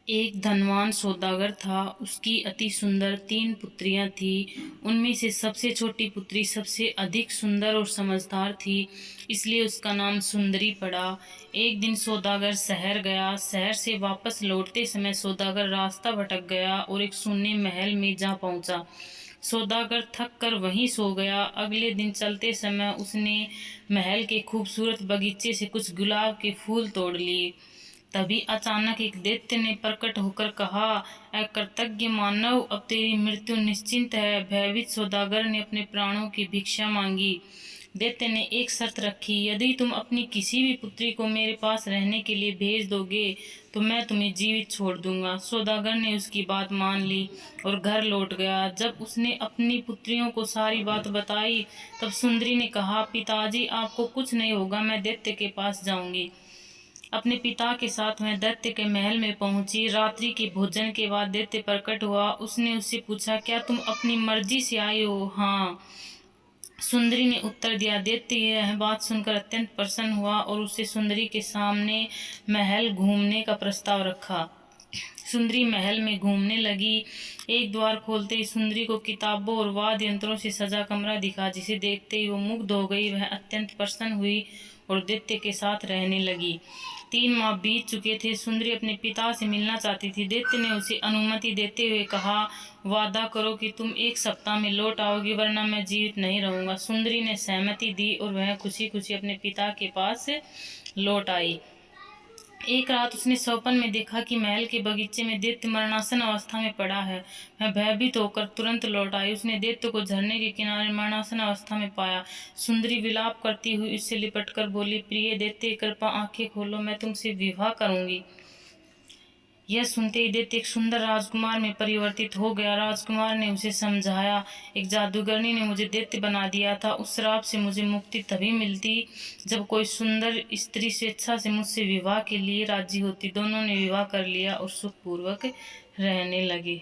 एक धनवान सौदागर था। उसकी अति सुंदर 3 पुत्रियां थीं। उनमें से सबसे छोटी पुत्री सबसे अधिक सुंदर और समझदार थी, इसलिए उसका नाम सुंदरी पड़ा। एक दिन सौदागर शहर गया। शहर से वापस लौटते समय सौदागर रास्ता भटक गया और एक सुनने महल में जा पहुंचा। सौदागर थक कर वहीं सो गया। अगले दिन चलते समय उसने महल के खूबसूरत बगीचे से कुछ गुलाब के फूल तोड़ लिए। तभी अचानक एक दैत्य ने प्रकट होकर कहा, अकृतज्ञ मानव, अब तेरी मृत्यु निश्चिंत है। भयभीत सौदागर ने अपने प्राणों की भिक्षा मांगी। दैत्य ने एक शर्त रखी, यदि तुम अपनी किसी भी पुत्री को मेरे पास रहने के लिए भेज दोगे तो मैं तुम्हें जीवित छोड़ दूंगा। सौदागर ने उसकी बात मान ली और घर लौट गया। जब उसने अपनी पुत्रियों को सारी बात बताई तब सुंदरी ने कहा, पिताजी आपको कुछ नहीं होगा, मैं दैत्य के पास जाऊंगी। अपने पिता के साथ वह दैत्य के महल में पहुंची। रात्रि के भोजन के बाद दैत्य प्रकट हुआ। उसने उससे पूछा, क्या तुम अपनी मर्जी से आई हो? हाँ, सुंदरी ने उत्तर दिया। दैत्य यह बात सुनकर अत्यंत प्रसन्न हुआ और उससे सुंदरी के सामने महल घूमने का प्रस्ताव रखा। सुंदरी महल में घूमने लगी। एक द्वार खोलते ही सुंदरी को किताबों और वाद्य यंत्रों से सजा कमरा दिखा, जिसे देखते ही वो मुग्ध हो गई। वह अत्यंत प्रसन्न हुई और दैत्य के साथ रहने लगी। 3 माह बीत चुके थे। सुंदरी अपने पिता से मिलना चाहती थी। दैत्य ने उसे अनुमति देते हुए कहा, वादा करो कि तुम 1 सप्ताह में लौट आओगी, वरना मैं जीवित नहीं रहूंगा। सुंदरी ने सहमति दी और वह खुशी खुशी अपने पिता के पास लौट आई। एक रात उसने स्वप्न में देखा कि महल के बगीचे में दैत्य मरणासन अवस्था में पड़ा है। वह भयभीत होकर तुरंत लौट आई। उसने दैत्य को झरने के किनारे मरणासन अवस्था में पाया। सुंदरी विलाप करती हुई उससे लिपटकर बोली, प्रिय दैत्य, कृपा आंखें खोलो, मैं तुमसे विवाह करूंगी। यह सुनते ही दैत्य एक सुंदर राजकुमार में परिवर्तित हो गया। राजकुमार ने उसे समझाया, एक जादूगरनी ने मुझे दैत्य बना दिया था। उस श्राप से मुझे मुक्ति तभी मिलती जब कोई सुंदर स्त्री स्वेच्छा से मुझसे विवाह के लिए राजी होती। दोनों ने विवाह कर लिया और सुखपूर्वक रहने लगे।